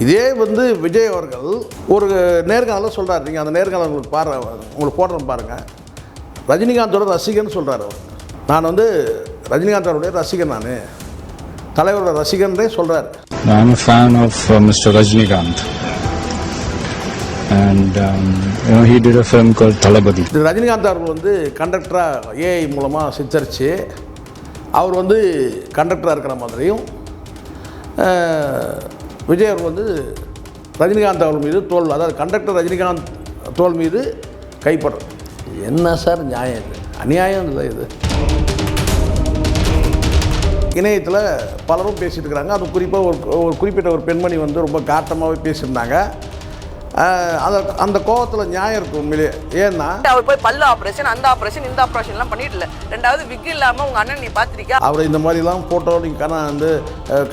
இதே வந்து விஜய் அவர்கள் ஒரு நேர்காணலில் சொல்கிறார், நீங்கள் அந்த நேர்காணல் உங்களுக்கு போடுறோம் பாருங்கள். ரஜினிகாந்தோட ரசிகன் சொல்கிறார் அவர். நான் வந்து ரஜினிகாந்த் அவருடைய ரசிகன், நான் தலைவரோட ரசிகன்றே சொல்கிறார். I'm a fan of Mr. Rajinikanth and he did a film called Thalapathy. Rajinikanth அவர்கள் வந்து கண்டக்டராக ஏஐ மூலமாக சித்தரித்து அவர் வந்து கண்டக்டராக இருக்கிற மாதிரியும் விஜய் அவர்கள் வந்து ரஜினிகாந்த் அவர்கள் மீது தோல், அதாவது கண்டக்டர் ரஜினிகாந்த் தோல் மீது கைப்படும். என்ன சார் நியாயம் இது? அநியாயம் இல்லை இது. இணையத்தில் பலரும் பேசிகிட்டு இருக்கிறாங்க. அது குறிப்பாக ஒரு குறிப்பிட்ட ஒரு பெண்மணி வந்து ரொம்ப காட்டமாகவே பேசியிருந்தாங்க. அந்த கோவத்தில் நியாயம் இருக்குது உண்மையிலே. ஏன்னா அவர் போய் பல்லு ஆப்ரேஷன், அந்த ஆப்ரேஷன், இந்த ஆப்ரேஷன்லாம் பண்ணிட்டு இல்லை. ரெண்டாவது விக் இல்லாமல் உங்கள் அண்ணன் நீ பார்த்துருக்கியா? அவர் இந்த மாதிரிலாம் ஃபோட்டோ நீங்கள் வந்து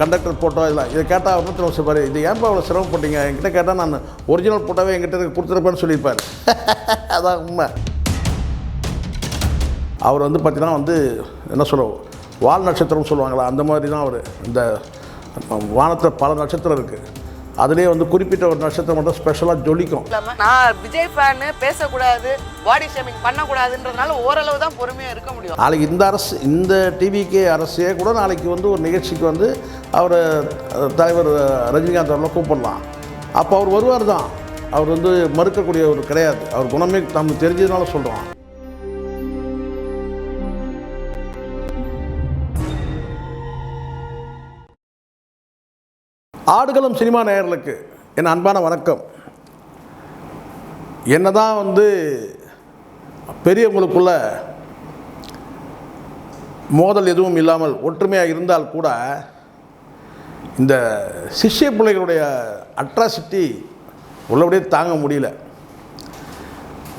கண்டக்டர் ஃபோட்டோ இதெல்லாம் இதை கேட்டால் அவர் நூற்றி சொல்லுவார், இது ஏன்பா அவ்வளோ சிரமப்பட்டீங்க, என்கிட்ட கேட்டால் நான் ஒரிஜினல் ஃபோட்டோவே என்கிட்ட கொடுத்துருப்பேன்னு சொல்லியிருப்பார். அதான் உண்மை. அவர் வந்து பார்த்தீங்கன்னா வந்து என்ன சொல்லுவோம், வால் நட்சத்திரம் சொல்லுவாங்களா, அந்த மாதிரி தான் அவர். இந்த வானத்தில் பல நட்சத்திரம் இருக்குது, அதுலேயே வந்து குறிப்பிட்ட ஒரு நட்சத்திரம் மட்டும் ஸ்பெஷலாக ஜொலிக்கும். நான் விஜய் ஃபேனு, பேசக்கூடாது, பாடி ஷேமிங் பண்ணக்கூடாதுன்றதுனால ஓரளவு தான் பொறுமையாக இருக்க முடியும். நாளைக்கு இந்த அரசு, இந்த டிவிகே அரசே கூட நாளைக்கு வந்து ஒரு நிகழ்ச்சிக்கு வந்து அவர் தலைவர் ரஜினிகாந்த் அவர்களை கூப்பிடலாம். அப்போ அவர் வருவார் தான். அவர் வந்து மறுக்கக்கூடிய ஒரு கிடையாது. அவர் குணமே நம்ம தெரிஞ்சதுனால சொல்கிறோம். ஆடுகளம் சினிமா நேயர்களுக்கு என் அன்பான வணக்கம். என்னதான் வந்து பெரியவங்களுக்குள்ள மோதல் எதுவும் இல்லாமல் ஒற்றுமையாக இருந்தால் கூட இந்த சிஷ்ய பிள்ளைகளுடைய அட்ராசிட்டி உள்ளபடியே தாங்க முடியல.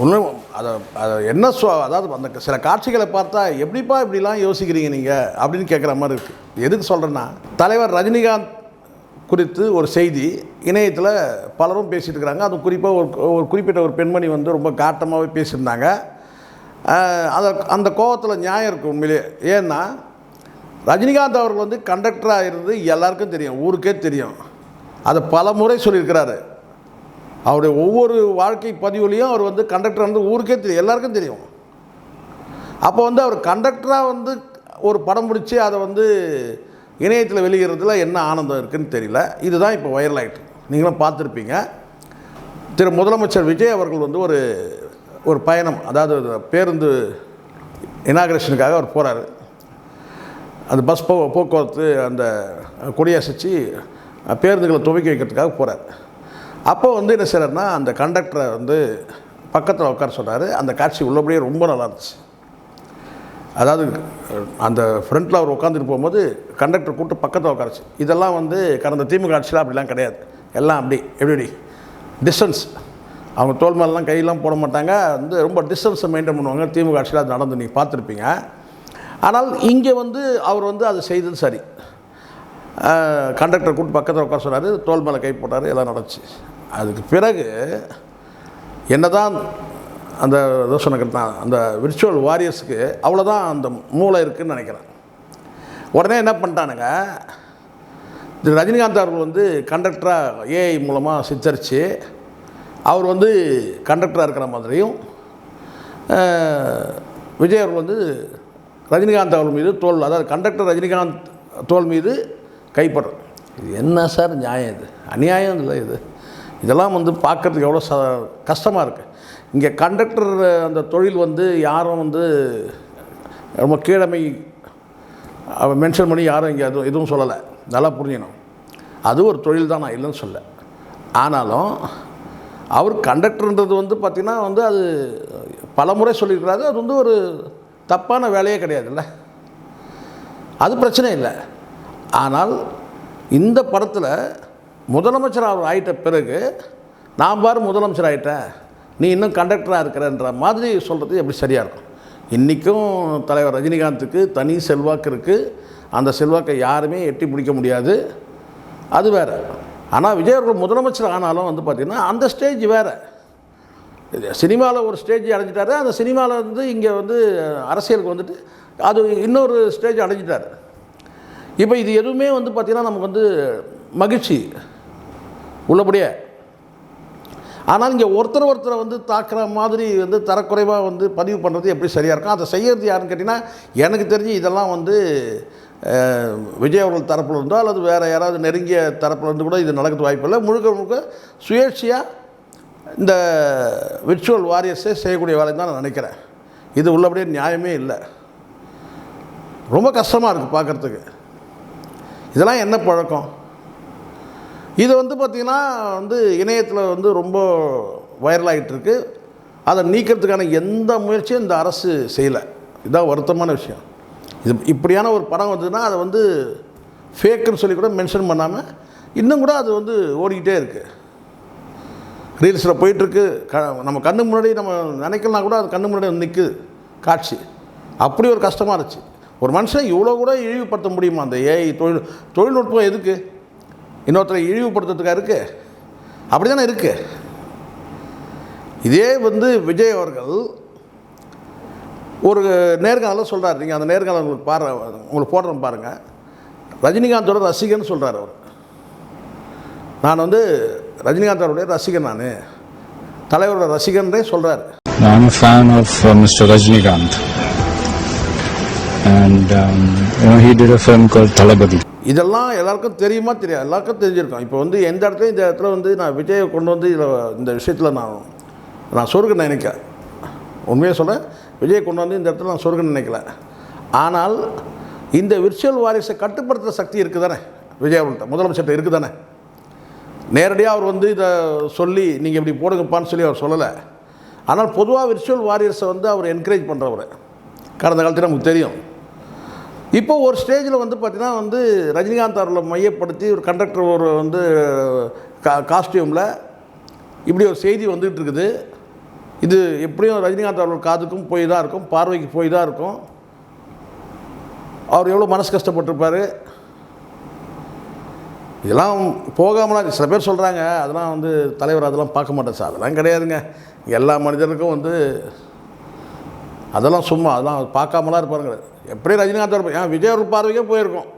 ஒன்றும் அதை என்ன அதாவது அந்த சில காட்சிகளை பார்த்தா எப்படிப்பா இப்படிலாம் யோசிக்கிறீங்க நீங்கள் அப்படின்னு கேட்குற மாதிரி இருக்குது. எதுக்கு சொல்கிறேன்னா, தலைவர் ரஜினிகாந்த் குறித்து ஒரு செய்தி இணையத்தில் பலரும் பேசிகிட்டு இருக்கிறாங்க. அது குறிப்பாக ஒரு குறிப்பிட்ட ஒரு பெண்மணி வந்து ரொம்ப காட்டமாகவே பேசியிருந்தாங்க. அந்த கோவத்தில் நியாயம் இருக்குது உண்மையிலே. ஏன்னா ரஜினிகாந்த் அவர்கள் வந்து கண்டக்டராக இருந்து எல்லாருக்கும் தெரியும், ஊருக்கே தெரியும். அதை பல முறை சொல்லியிருக்கிறாரு. அவருடைய ஒவ்வொரு வாழ்க்கை பதிவுலையும் அவர் வந்து கண்டக்டர் வந்து ஊருக்கே தெரியும், எல்லாருக்கும் தெரியும். அப்போ வந்து அவர் கண்டக்டராக வந்து ஒரு படம் பிடிச்சி அதை வந்து இணையத்தில் வெளியிடுறதுல என்ன ஆனந்தம் இருக்குதுன்னு தெரியல. இதுதான் இப்போ வைரல் ஆகிட்டு, நீங்களும் பார்த்துருப்பீங்க. முதலமைச்சர் விஜய் அவர்கள் வந்து ஒரு பயணம், அதாவது பேருந்து இனாகரேஷனுக்காக அவர் போகிறாரு. அந்த பஸ் போக்குவரத்து அந்த கொடியசைச்சு பேருந்துகளை துவக்கி வைக்கிறதுக்காக போகிறார். அப்போ வந்து என்ன செய்கிறாருன்னா, அந்த கண்டக்டரை வந்து பக்கத்தில் உட்கார சொல்கிறாரு. அந்த காட்சி உள்ளபடியே ரொம்ப நல்லா இருந்துச்சு. அதாவது அந்த ஃப்ரண்ட்டில் அவர் உட்காந்துட்டு போகும்போது கண்டக்டர் கூப்பிட்டு பக்கத்தில் உட்காரச்சு. இதெல்லாம் வந்து கடந்த திமுக ஆட்சியில் அப்படிலாம் கிடையாது. எல்லாம் எப்படி டிஸ்டன்ஸ், அவங்க தோல் மேலாம் கையெல்லாம் போட மாட்டாங்க, வந்து ரொம்ப டிஸ்டன்ஸை மெயின்டைன் பண்ணுவாங்க. திமுக ஆட்சியில் அது நடந்து நீங்கள் பார்த்துருப்பீங்க. ஆனால் இங்கே வந்து அவர் வந்து அது செய்தது சரி. கண்டக்டர் கூப்பிட்டு பக்கத்தில் உட்கார சொன்னார், தோல் மேலே கை போட்டார், எல்லாம் நடந்துச்சு. அதுக்கு பிறகு என்ன தான் அந்த தோஷனங்கள் தான் அந்த விர்ச்சுவல் வாரியர்ஸுக்கு அவ்வளோதான் அந்த மூளை இருக்குதுன்னு நினைக்கிறேன். உடனே என்ன பண்ணிட்டானுங்க, திரு ரஜினிகாந்த் அவர்கள் வந்து கண்டக்டராக ஏஐ மூலமாக சித்தரித்து அவர் வந்து கண்டக்டராக இருக்கிற மாதிரியும் விஜய் அவர்கள் வந்து ரஜினிகாந்த் அவர்கள் மீது தோல், அதாவது கண்டக்டர் ரஜினிகாந்த் தோல் மீது கைப்படும். இது என்ன சார் நியாயம்? இது அநியாயம் இல்லை இது. இதெல்லாம் வந்து பார்க்குறதுக்கு எவ்வளோ கஷ்டமாக இருக்குது. இங்கே கண்டக்டர் அந்த தொழில் வந்து யாரும் வந்து ரொம்ப கீழமை மென்ஷன் பண்ணி யாரும் இங்கே எதுவும் சொல்லலை. நல்லா புரிஞ்சிக்கணும். அது ஒரு தொழில் தான், நான் இல்லைன்னு சொல்ல. ஆனாலும் அவர் கண்டக்டர்ன்றது வந்து பார்த்திங்கன்னா வந்து அது பல முறை சொல்லியிருக்கிறாரு. அது வந்து ஒரு தப்பான வேலையே கிடையாதுல்ல, அது பிரச்சனை இல்லை. ஆனால் இந்த படத்தில் முதலமைச்சர் அவர் ஆகிட்ட பிறகு நான் பாரு முதலமைச்சர் ஆகிட்டேன், நீ இன்னும் கண்டக்டராக இருக்கிறன்ற மாதிரி சொல்கிறது எப்படி சரியாக இருக்கும்? இன்றைக்கும் தலைவர் ரஜினிகாந்துக்கு தனி செல்வாக்கு இருக்குது. அந்த செல்வாக்கை யாருமே எட்டி பிடிக்க முடியாது, அது வேறு. ஆனால் விஜய் அவர்கள் முதலமைச்சர் ஆனாலும் வந்து பார்த்திங்கன்னா அந்த ஸ்டேஜ் வேறு. சினிமாவில் ஒரு ஸ்டேஜ் அடைஞ்சிட்டாரு. அந்த சினிமாவில் வந்து இங்கே வந்து அரசியலுக்கு வந்துட்டு அது இன்னொரு ஸ்டேஜ் அடைஞ்சிட்டார். இப்போ இது எதுவுமே வந்து பார்த்திங்கன்னா நமக்கு வந்து மகிழ்ச்சி உள்ளபடியே. ஆனால் இங்கே ஒருத்தரை வந்து தாக்குற மாதிரி வந்து தரக்குறைவாக வந்து பதிவு பண்ணுறது எப்படி சரியாக இருக்கும்? அதை செய்கிறது யாருன்னு கேட்டிங்கன்னா, எனக்கு தெரிஞ்சு இதெல்லாம் வந்து விஜய் அவர்கள் தரப்பில் இருந்தோ அல்லது வேறு யாராவது நெருங்கிய தரப்பில் இருந்து கூட இது நடக்கிறது வாய்ப்பில்லை. முழுக்க முழுக்க சுயேட்சையாக இந்த விர்ச்சுவல் வாரியர்ஸே செய்யக்கூடிய வேலை தான் நான் நினைக்கிறேன். இது உள்ளபடியே நியாயமே இல்லை. ரொம்ப கஷ்டமாக இருக்குது பார்க்குறதுக்கு. இதெல்லாம் என்ன பழக்கம்? இது வந்து பார்த்திங்கன்னா வந்து இணையத்தில் வந்து ரொம்ப வைரலாகிட்டு இருக்கு. அதை நீக்கிறதுக்கான எந்த முயற்சியும் இந்த அரசு செய்யலை. இதுதான் வருத்தமான விஷயம். இது இப்படியான ஒரு படம் வந்ததுன்னா அதை வந்து ஃபேக்குன்னு சொல்லி கூட மென்ஷன் பண்ணாமல் இன்னும் கூட அது வந்து ஓடிக்கிட்டே இருக்குது. ரீல்ஸில் போயிட்டுருக்கு. நம்ம கண்ணு முன்னாடி நம்ம நினைக்கலாம் கூட அது கண்ணு முன்னாடி வந்து நிற்குது காட்சி. அப்படி ஒரு கஷ்டமாக இருந்துச்சு. ஒரு மனுஷன் இவ்வளோ கூட இழிவுபடுத்த முடியுமா? அந்த ஏஐ தொழில்நுட்பம் எதுக்கு? இன்னொருத்தரை இழிவுபடுத்துறதுக்காக இருக்குது. அப்படி தானே இருக்குது. இதே வந்து விஜய் அவர்கள் ஒரு நேர்காணலில் சொல்கிறார். நீங்கள் அந்த நேர்காணல் உங்களுக்கு போடுறேன் பாருங்கள். ரஜினிகாந்தோட ரசிகன்னு சொல்கிறார் அவர். நான் வந்து ரஜினிகாந்த் அவருடைய ரசிகன், நான் தலைவரோட ரசிகன்றே சொல்கிறார். I'm a fan of Mr. Rajinikanth, and he did a film called Thalapathy. இதெல்லாம் எல்லாருக்கும் தெரியுமா? தெரியாது. எல்லாருக்கும் தெரிஞ்சிருக்கும். இப்போ வந்து இந்த இடத்துல வந்து நான் விஜயை கொண்டு வந்து இந்த விஷயத்தில் நான் சொருக நினைக்கிறேன். உண்மையாக சொல்கிறேன், விஜயை கொண்டு வந்து இந்த இடத்துல நான் சொருக நினைக்கல. ஆனால் இந்த விர்ச்சுவல் வாரிசை கட்டுப்படுத்துகிற சக்தி இருக்குது தானே விஜய் அவர்கிட்ட, முதலமைச்சர்கிட்ட இருக்குது தானே. நேரடியாக அவர் வந்து இதை சொல்லி நீங்கள் இப்படி போடுங்கப்பான்னு சொல்லி அவர் சொல்லலை. ஆனால் பொதுவாக விர்ச்சுவல் வாரியர்ஸை வந்து அவர் என்கரேஜ் பண்ணுறவர் கடந்த காலத்தில் நமக்கு தெரியும். இப்போ ஒரு ஸ்டேஜில் வந்து பார்த்திங்கன்னா வந்து ரஜினிகாந்த் அவர்களை மையப்படுத்தி ஒரு கண்டக்டர் ஒரு வந்து காஸ்டியூமில் இப்படி ஒரு செய்தி வந்துகிட்டு இருக்குது. இது எப்படியும் ரஜினிகாந்த் அவர்கள் காதுக்கும் போய் தான் இருக்கும், பார்வைக்கு போய் தான் இருக்கும். அவர் எவ்வளோ மனசு கஷ்டப்பட்டிருப்பார். இதெல்லாம் போகாமலாம் சில பேர் சொல்கிறாங்க, அதெல்லாம் வந்து தலைவர் அதெல்லாம் பார்க்க மாட்டேன் சார். அதெல்லாம் கிடையாதுங்க. எல்லா மனிதனுக்கும் வந்து அதெல்லாம் சும்மா அதெல்லாம் பார்க்காமலாம் இருப்பாருங்க. எப்படி ரஜினிகாந்த் அவர் ஏன் விஜய் அவர்கள் பார்வைக்கே போயிருக்கோம்,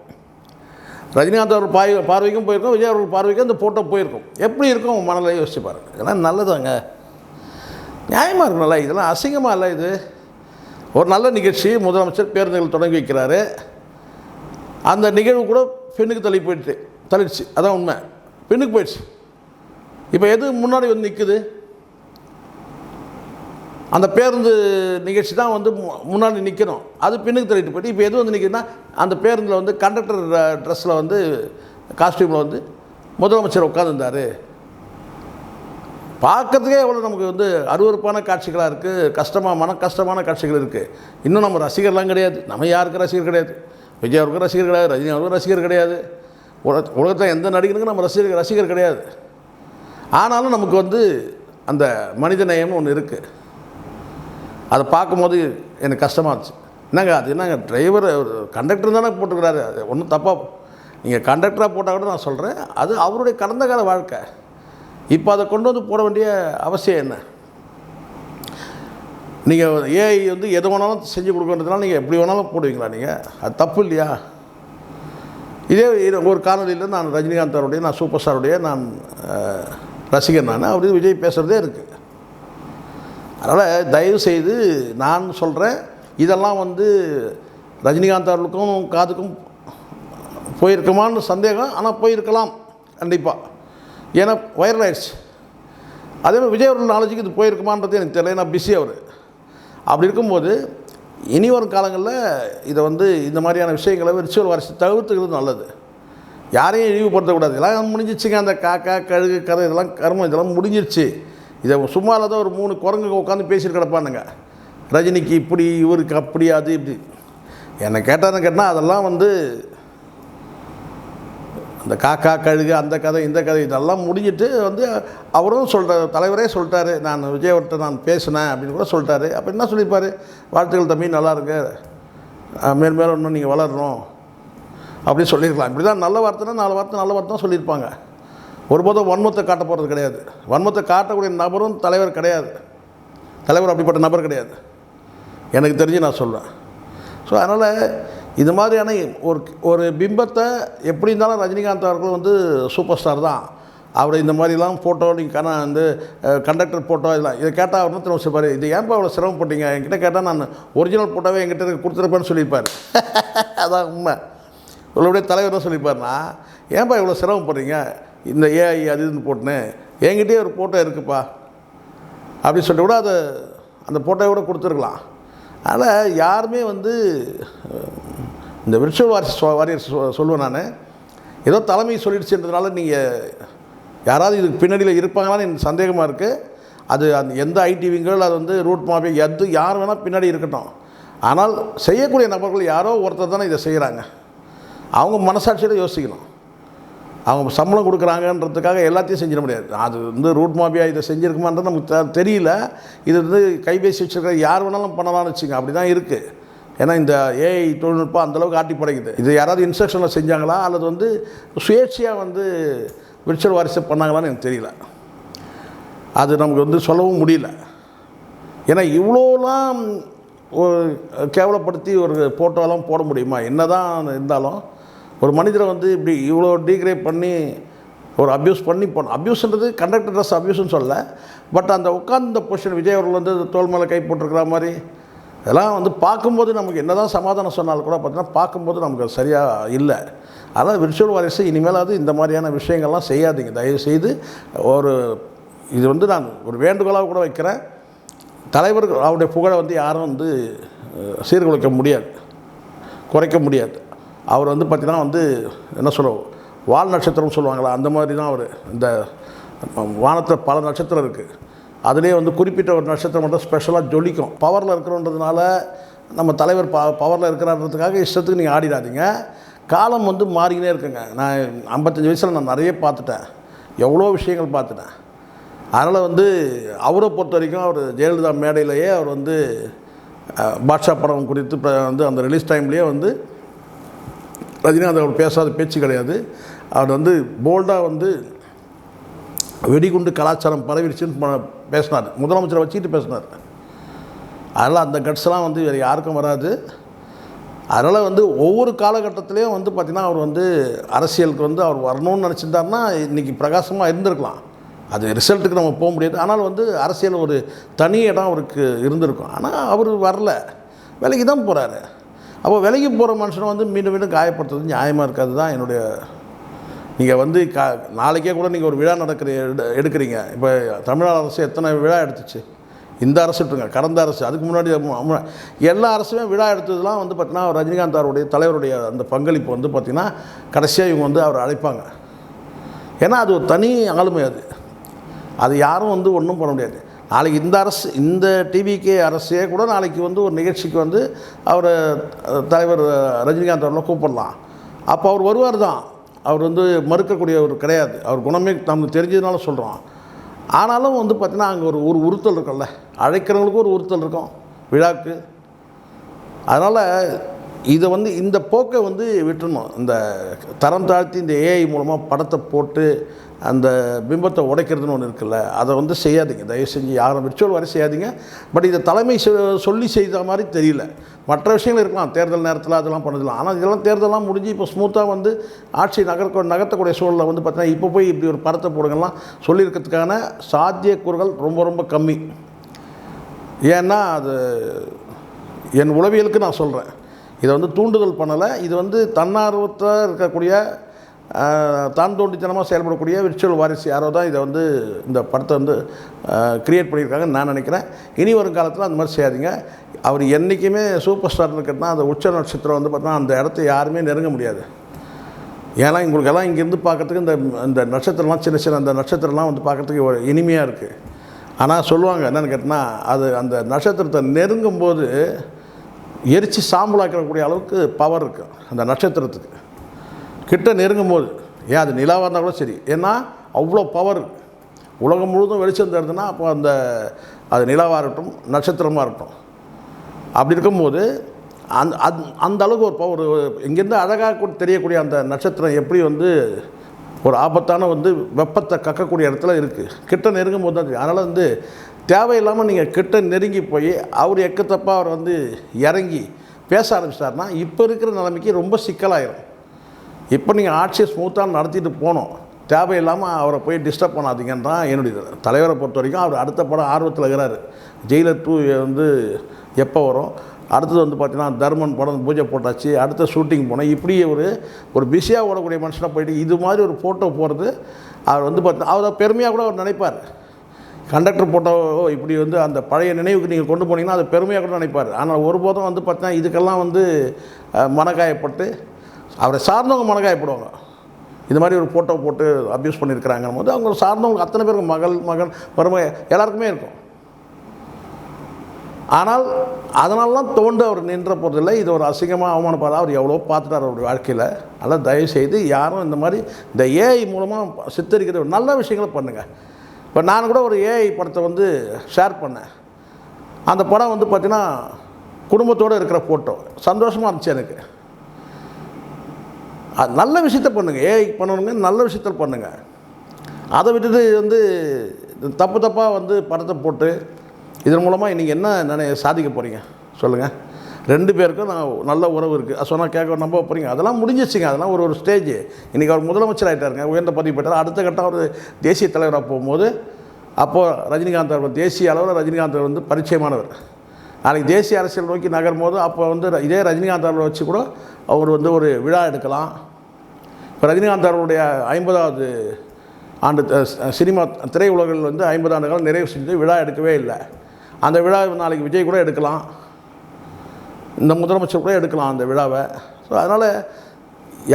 ரஜினிகாந்த் அவர் பார்வைக்கும் போயிருக்கோம், விஜய் அவர்கள் பார்வைக்கும் இந்த ஃபோட்டோ போயிருக்கும். எப்படி இருக்கும் மனநிலையை யோசிச்சு பாருங்க. இதெல்லாம் நல்லதாங்க, நியாயமாக இருக்கும்ல. இதெல்லாம் அசிங்கமாக இல்லை. இது ஒரு நல்ல நிகழ்ச்சி. முதலமைச்சர் பேருந்துகள் தொடங்கி வைக்கிறாரு. அந்த நிகழ்வு கூட பெண்ணுக்கு தள்ளிடுச்சு. அதான் உண்மை, பெண்ணுக்கு போயிடுச்சு. இப்போ எது முன்னாடி வந்து நிற்குது? அந்த பேருந்து நிகழ்ச்சி தான் வந்து முன்னாடி நிற்கணும். அது பெண்ணுக்கு தள்ளிட்டு போயிட்டு இப்போ எது வந்து நிற்குதுன்னா அந்த பேருந்தில் வந்து கண்டக்டர் ட்ரெஸ்ஸில் வந்து காஸ்டியூமில் வந்து முதலமைச்சர் உட்காந்துருந்தார். பார்க்கறதுக்கே எவ்வளோ நமக்கு வந்து அருவருப்பான காட்சிகளாக இருக்குது, மன கஷ்டமான காட்சிகள் இருக்குது. இன்னும் நம்ம ரசிகர்லாம் கிடையாது. நம்ம யாருக்கும் ரசிகர் கிடையாது. விஜய் அவருக்கும் ரசிகர் கிடையாது, ரஜினி அவருக்கும் ரசிகர் கிடையாது. உலகத்தில் எந்த நடிகனுக்கும் நம்ம ரசிகர் கிடையாது. ஆனாலும் நமக்கு வந்து அந்த மனித நேயம்னு ஒன்று இருக்குது. அதை பார்க்கும்போது எனக்கு கஷ்டமாக இருந்துச்சு. என்னங்க டிரைவர் கண்டக்டர் தானே போட்டுக்கிறாரு, அது ஒன்றும் தப்பாக நீங்கள் கண்டக்டராக போட்டால் கூட நான் சொல்கிறேன், அது அவருடைய கடந்த கால வாழ்க்கை. இப்போ அதை கொண்டு வந்து போட வேண்டிய அவசியம் என்ன? நீங்கள் ஏஐ வந்து எது வேணாலும் செஞ்சு கொடுக்கறதுனால நீங்கள் எப்படி வேணாலும் போடுவீங்களா? நீங்கள் அது தப்பு இல்லையா? இதே ஒரு காணொலியில் நான் ரஜினிகாந்த் அவருடைய, நான் சூப்பர் ஸ்டாருடைய நான் ரசிகர், நான் அப்படி விஜய் பேசுகிறதே இருக்குது. அதனால் தயவு செய்து நான் சொல்கிறேன், இதெல்லாம் வந்து ரஜினிகாந்த் அவர்களுக்கும் காதுக்கும் போயிருக்குமான்னு சந்தேகம். ஆனால் போயிருக்கலாம் கண்டிப்பாக, ஏன்னா வைரல் ஆயிடுச்சு. அதே மாதிரி விஜய் அவர்கள் நாலேஜுக்கு இது போயிருக்குமான்றது எனக்கு தெரியல, ஏன்னா பிஸி அவர். அப்படி இருக்கும்போது இனி வரும் காலங்களில் இதை வந்து இந்த மாதிரியான விஷயங்களை விர்ச்சுவல் வாரிசு தவிர்த்துக்கிறது நல்லது. யாரையும் இழிவுபடுத்தக்கூடாது. இதெல்லாம் முடிஞ்சிச்சுங்க. அந்த காக்கா கழுகு கதை இதெல்லாம் கர்மம் இதெல்லாம் முடிஞ்சிருச்சு. இதை சும்மா இல்லாத ஒரு 3 குரங்கு உட்காந்து பேசிட்டு கிடப்பானுங்க. ரஜினிக்கு இப்படி, இவருக்கு அப்படி, அது இப்படி. என்னை கேட்டால் அதெல்லாம் வந்து அந்த காக்கா கழுகு அந்த கதை இந்த கதை இதெல்லாம் முடிஞ்சிட்டு வந்து அவரும் தலைவரே சொல்லிட்டாரு, நான் விஜய் அவர்கிட்ட நான் பேசினேன் அப்படின்னு கூட சொல்லிட்டாரு. அப்போ என்ன சொல்லியிருப்பார்? வாழ்த்துக்கள் தம்பி, நல்லா இருக்கு, மேலும் இன்னும் நீங்கள் வளரணும் அப்படின்னு சொல்லியிருக்கலாம். இப்படி தான் நல்ல வார்த்தைனா 4 வார்த்தை நல்ல வார்த்தை தான் சொல்லியிருப்பாங்க. ஒருபோதும் வன்மத்தை காட்ட போகிறது கிடையாது. வன்மத்தை காட்டக்கூடிய நபரும் தலைவர் கிடையாது. தலைவர் அப்படிப்பட்ட நபர் கிடையாது, எனக்கு தெரிஞ்சு நான் சொல்கிறேன். ஸோ அதனால் இது மாதிரியான ஒரு பிம்பத்தை எப்படி இருந்தாலும் ரஜினிகாந்த் அவர்கள் வந்து சூப்பர் ஸ்டார் தான். அவர் இந்த மாதிரிலாம் ஃபோட்டோ நீங்கள் வந்து கண்டக்டர் ஃபோட்டோ இதெல்லாம் இதை கேட்டால் அவர் திரும்ப சொல்லிப்பார், இது ஏன்ப்பா அவ்வளோ சிரமப்பட்டீங்க, என்கிட்ட கேட்டால் நான் ஒரிஜினல் ஃபோட்டோவே என்கிட்ட கொடுத்துருப்பேன்னு சொல்லியிருப்பார். அதான் உண்மை. இவ்வளோடைய தலைவர் தான் சொல்லியிருப்பார்னா, ஏன்ப்பா இவ்வளோ சிரமப்படுறீங்க இந்த ஏஐ அது இதுன்னு போட்டுன்னு, என்கிட்டயே ஒரு ஃபோட்டோ இருக்குப்பா அப்படின்னு சொல்லிட்டு கூட அதை அந்த ஃபோட்டோவை கூட கொடுத்துருக்கலாம். அதனால் யாருமே வந்து இந்த விர்ச்சுவல் வாரியர்ஸ் சொல்லுவேன் நான், ஏதோ தலைமை சொல்லிடுச்சுன்றதுனால நீங்கள் யாராவது இதுக்கு பின்னாடியில் இருப்பாங்களான்னு எனக்கு சந்தேகமாக இருக்குது. அது அந்த எந்த ஐடிவிங்கள் அது வந்து ரூட் மாஃபியா யார் வேணால் பின்னாடி இருக்கட்டும். ஆனால் செய்யக்கூடிய நபர்கள் யாரோ ஒருத்தர் தானே இதை செய்கிறாங்க. அவங்க மனசாட்சியோடு யோசிக்கணும். அவங்க சம்பளம் கொடுக்குறாங்கன்றதுக்காக எல்லாத்தையும் செஞ்சிட முடியாது. அது வந்து ரூட் மாஃபியா இதை செஞ்சுருக்குமான்றது நமக்கு தெரியல. இது வந்து கைபேசி வச்சுருக்கிற யார் வேணாலும் பண்ணலாம்னு வச்சுங்க, அப்படி தான் இருக்குது. ஏன்னா இந்த ஏஐ தொழில்நுட்பம் அந்தளவுக்கு ஆட்டி படைக்குது. இது யாராவது இன்ஸ்ட்ரக்ஷனில் செஞ்சாங்களா அல்லது வந்து சுயேட்சையாக வந்து விர்ச்சுவல் வாரிசை பண்ணாங்களான்னு எனக்கு தெரியல. அது நமக்கு வந்து சொல்லவும் முடியல. ஏன்னா இவ்வளோலாம் ஒரு கேவலப்படுத்தி ஒரு ஃபோட்டோலாம் போட முடியுமா? என்ன தான் இருந்தாலும் ஒரு மனிதரை வந்து இப்படி இவ்வளோ டீக்ரேட் பண்ணி ஒரு அப்யூஸ் பண்ணி போனோம். அப்யூஸ்ன்றது கண்டக்டர் ட்ரெஸ் அப்யூஸ்ன்னு சொல்ல, பட் அந்த உட்கார்ந்த பொசிஷன் விஜய் அவர்கள் வந்து தோல் மேலே கை போட்டிருக்கிற மாதிரி இதெல்லாம் வந்து பார்க்கும்போது நமக்கு என்ன தான் சமாதானம் சொன்னாலும் கூட பார்த்தீங்கன்னா பார்க்கும்போது நமக்கு சரியாக இல்லை. அதனால் விர்ச்சுவல் வாரிசு இனிமேலாவது இந்த மாதிரியான விஷயங்கள்லாம் செய்யாதீங்க தயவுசெய்து. இது வந்து நான் ஒரு வேண்டுகோளாக கூட வைக்கிறேன். தலைவர் அவருடைய புகழை வந்து யாரும் வந்து சீர்குலைக்க முடியாது, குறைக்க முடியாது. அவர் வந்து பார்த்திங்கன்னா வந்து என்ன சொல்லுவோம், வால் நட்சத்திரம்னு சொல்லுவாங்களா, அந்த மாதிரி தான் அவர். இந்த வானத்தில் பல நட்சத்திரம் இருக்குது, அதுலேயே வந்து குறிப்பிட்ட ஒரு நட்சத்திரம் மட்டும் ஸ்பெஷலாக ஜொலிக்கும். பவரில் இருக்கிறோன்றதுனால நம்ம தலைவர் பவரில் இருக்கிறான்றதுக்காக இஷ்டத்துக்கு நீங்கள் ஆடிடாதீங்க. காலம் வந்து மாறிக்கினே இருக்குங்க. நான் 55 வயசில் நான் நிறைய பார்த்துட்டேன், எவ்வளோ விஷயங்கள் பார்த்துட்டேன். அதனால் வந்து அவரை பொறுத்த வரைக்கும் அவர் ஜெயலலிதா மேடையிலேயே அவர் வந்து பாட்ஷா படம் குறித்து வந்து அந்த ரிலீஸ் டைம்லேயே வந்து ரஜினிகாந்த் அவர் பேசாத பேச்சு கிடையாது. அவர் வந்து போல்டாக வந்து வெடிகுண்டு கலாச்சாரம் பரவிடுச்சுன்னு பேசினார், முதலமைச்சரை வச்சுக்கிட்டு பேசினார். அதனால் அந்த கட்ஸ்லாம் வந்து வேறு யாருக்கும் வராது. அதனால் வந்து ஒவ்வொரு காலகட்டத்திலையும் வந்து பார்த்திங்கன்னா அவர் வந்து அரசியலுக்கு வந்து அவர் வரணும்னு நினச்சிருந்தாருன்னா இன்றைக்கி பிரகாசமாக இருந்திருக்கலாம். அது ரிசல்ட்டுக்கு நம்ம போக முடியாது. ஆனால் வந்து அரசியல் ஒரு தனி இடம் அவருக்கு இருந்திருக்கும். ஆனால் அவர் வரல, விலைக்கு தான் போகிறாரு. அப்போ விலைக்கு போகிற மனுஷனை வந்து மீண்டும் மீண்டும் காயப்படுத்துறது நியாயமாக இருக்காது தான் என்னுடைய. நீங்கள் வந்து நாளைக்கே கூட நீங்கள் ஒரு விழா எடுக்கிறீங்க. இப்போ தமிழ்நாடு அரசு எத்தனை விழா எடுத்துச்சு? இந்த அரசு விட்டுருங்க, கடந்த அரசு, அதுக்கு முன்னாடி எல்லா அரசுமே விழா எடுத்ததுலாம் வந்து பார்த்திங்கன்னா ரஜினிகாந்த் அவருடைய தலைவருடைய அந்த பங்களிப்பு வந்து பார்த்திங்கன்னா கடைசியாக இவங்க வந்து அவர் அழைப்பாங்க. ஏன்னா அது ஒரு தனி ஆளுமை. அது யாரும் வந்து ஒன்றும் பண்ண முடியாது. நாளைக்கு இந்த அரசு, இந்த டிவிகே அரசே கூட நாளைக்கு வந்து ஒரு நிகழ்ச்சிக்கு வந்து அவர் தலைவர் ரஜினிகாந்த் அவர்களை கூப்பிடலாம். அப்போ அவர் வருவார் தான். அவர் வந்து மறுக்கக்கூடியவர் கிடையாது. அவர் குணமே நமக்கு தெரிஞ்சதுனால சொல்கிறோம். ஆனாலும் வந்து பார்த்திங்கன்னா அங்கே ஒரு உறுத்தல் இருக்கும்ல, அழைக்கிறவங்களுக்கும் ஒரு உறுத்தல் இருக்கும் விழாக்கு. அதனால் இதை வந்து இந்த போக்கை வந்து விட்டுணும். இந்த தரம் தாழ்த்தி இந்த ஏஐ மூலமாக படத்தை போட்டு அந்த பிம்பத்தை உடைக்கிறதுன்னு ஒன்று இருக்குல்ல, அதை வந்து செய்யாதீங்க தயவு செஞ்சு. யாரும் விர்ச்சுவல் வரை செய்யாதீங்க. பட் இதை தலைமை சொல்லி செய்த மாதிரி தெரியல. மற்ற விஷயங்கள் இருக்கலாம், தேர்தல் நேரத்தில் அதெல்லாம் பண்ணலாம். ஆனால் இதெல்லாம் தேர்தலாம் முடிஞ்சு இப்போ ஸ்மூத்தாக வந்து ஆட்சி நகர்த்தக்கூடிய சூழலில் வந்து பார்த்தீங்கன்னா இப்போ போய் இப்படி ஒரு படத்தை போடுங்கலாம் சொல்லியிருக்கிறதுக்கான சாத்தியக்கூறுகள் ரொம்ப ரொம்ப கம்மி. ஏன்னா அது என் உளவியலுக்கு நான் சொல்கிறேன். இதை வந்து தூண்டுதல் பண்ணலை. இது வந்து தன்னார்வத்தில் இருக்கக்கூடிய தான் தோண்டித்தனமாக செயல்படக்கூடிய விர்ச்சுவல் வாரிசு யாரோ தான் இதை வந்து இந்த படத்தை வந்து க்ரியேட் பண்ணியிருக்காங்கன்னு நான் நினைக்கிறேன். இனி வரும் காலத்தில் அந்த மாதிரி செய்யாதீங்க. அவர் என்றைக்குமே சூப்பர் ஸ்டார்னு இருக்கட்டுனா அந்த உச்ச நட்சத்திரம் வந்து பார்த்தீங்கன்னா அந்த இடத்த யாருமே நெருங்க முடியாது. ஏன்னா உங்களுக்கெல்லாம் இங்கேருந்து பார்க்குறதுக்கு இந்த நட்சத்திரம்லாம் சின்ன சின்ன அந்த நட்சத்திரம்லாம் வந்து பார்க்குறதுக்கு ஒரு இனிமையாக இருக்குது. ஆனால் சொல்லுவாங்க என்னென்னு கேட்டால் அது அந்த நட்சத்திரத்தை நெருங்கும்போது எரித்து சாம்பலாக்கக்கூடிய அளவுக்கு பவர் இருக்குது அந்த நட்சத்திரத்துக்கு. கிட்ட நெருங்கும் போது ஏன் அது நிலாவாக இருந்தால் கூட சரி, ஏன்னா அவ்வளோ பவர் உலகம் முழுதும் வெளிச்சம் தருதுன்னா அப்போ அது நிலாவாக இருக்கட்டும் நட்சத்திரமாக இருக்கட்டும். அப்படி இருக்கும்போது அந்த அளவுக்கு ஒரு பவர் இங்கேருந்து அழகாக தெரியக்கூடிய அந்த நட்சத்திரம் எப்படி வந்து ஒரு ஆபத்தான வந்து வெப்பத்தை கக்கக்கூடிய இடத்துல இருக்குது. கிட்ட நெருங்கும் போது தான் தெரியும். அதனால் வந்து தேவையில்லாமல் நீங்கள் கிட்ட நெருங்கி போய் அவர் எக்கத்தப்பாக அவர் வந்து இறங்கி பேச ஆரம்பிச்சிட்டாருன்னா இப்போ இருக்கிற நிலைமைக்கு ரொம்ப சிக்கலாயிரும். இப்போ நீங்கள் ஆட்சியை ஸ்மூத்தாக நடத்திட்டு போனோம். தேவையில்லாமல் அவரை போய் டிஸ்டர்ப் பண்ணாதீங்கன்னு தான் என்னுடைய தலைவரை பொறுத்த வரைக்கும். அவர் அடுத்த படம் ஆர்வத்தில் இருக்கிறாரு. ஜெயிலர் 2 வந்து எப்போ வரும், அடுத்தது வந்து பார்த்திங்கன்னா தர்மன் படம் பூஜை போட்டாச்சு, அடுத்த ஷூட்டிங் போனேன். இப்படி ஒரு பிஸியாக ஓடக்கூடிய மனுஷனாக போயிட்டு இது மாதிரி ஒரு ஃபோட்டோ போகிறது அவர் வந்து அவர் பெருமையாக கூட அவர் நினைப்பார். கண்டக்டர் ஃபோட்டோ இப்படி வந்து அந்த பழைய நினைவுக்கு நீங்கள் கொண்டு போனீங்கன்னா அது பெருமையாக கூட நினைப்பார். ஆனால் ஒருபோதும் வந்து பார்த்தீங்கன்னா இதுக்கெல்லாம் வந்து மனக்காயப்பட்டு அவரை சார்ந்தவங்க மனக்காயப்படுவாங்க. இது மாதிரி ஒரு ஃபோட்டோ போட்டு அப்யூஸ் பண்ணியிருக்கிறாங்கன்னு போது அவங்க சார்ந்தவங்களுக்கு அத்தனை பேருக்கு மகன் மருமக எல்லாருக்குமே இருக்கும். ஆனால் அதனாலலாம் தோண்டு அவர் நின்ற போகிறதில்லை. இது ஒரு அசிங்கமாக அவமானப்பாடு. அவர் எவ்வளோ பார்த்துட்டார் அவருடைய வாழ்க்கையில். அதனால் தயவுசெய்து யாரும் இந்த மாதிரி இந்த ஏஐ மூலமாக சித்தரிக்கிற ஒரு நல்ல விஷயங்களை பண்ணுங்கள். இப்போ நான் கூட ஒரு ஏஐ படத்தை வந்து ஷேர் பண்ணேன். அந்த படம் வந்து பார்த்திங்கன்னா குடும்பத்தோடு இருக்கிற ஃபோட்டோ சந்தோஷமாக இருந்துச்சு எனக்கு. நல்ல விஷயத்த பண்ணுங்கள். ஏஐ பண்ணணுங்க, நல்ல விஷயத்தில் பண்ணுங்கள். அதை விட்டுட்டு வந்து தப்பாக வந்து படத்தை போட்டு இதன் மூலமாக நீங்கள் என்ன சாதிக்க போகிறீங்க சொல்லுங்கள்? 2 பேருக்கும் நல்ல உறவு இருக்குது சொன்னால் கேட்க நம்ப போகிறீங்க. அதெல்லாம் முடிஞ்சிச்சுங்க. அதெல்லாம் ஒரு ஸ்டேஜ். இன்றைக்கி அவர் முதலமைச்சர் ஆகிட்டாருங்க, உயர்ந்த பதவி பெற்றார். அடுத்த கட்டம் அவர் தேசிய தலைவராக போகும்போது அப்போது ரஜினிகாந்த் அவர் தேசிய அளவில் ரஜினிகாந்த் வந்து பரிச்சயமானவர். நாளைக்கு தேசிய அரசியல் நோக்கி நகரும் போது அப்போ வந்து இதே ரஜினிகாந்த் அவரை வச்சு கூட அவர் வந்து ஒரு விழா எடுக்கலாம். இப்போ ரஜினிகாந்த் அவருடைய 50வது ஆண்டு சினிமா திரையுலகில் வந்து 50 ஆண்டு காலம் நிறைவு செஞ்சு விழா எடுக்கவே இல்லை. அந்த விழா நாளைக்கு விஜய் கூட எடுக்கலாம், இந்த முதலமைச்சர் கூட எடுக்கலாம் அந்த விழாவை. ஸோ அதனால்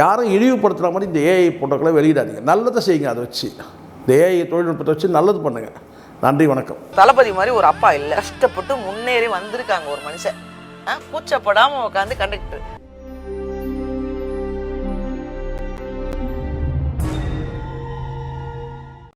யாரும் இழிவுபடுத்துகிற மாதிரி இந்த ஏஐ போட்டோக்களை வெளியிடாதீங்க. நல்லதை செய்யுங்க. அதை வச்சு இந்த ஏஐ தொழில்நுட்பத்தை வச்சு நல்லது பண்ணுங்கள். நன்றி, வணக்கம். தளபதி மாதிரி ஒரு அப்பா இல்லை. கஷ்டப்பட்டு முன்னேறி வந்திருக்காங்க ஒரு மனுஷன். கூச்சப்படாமல் உட்காந்து கண்டக்டர்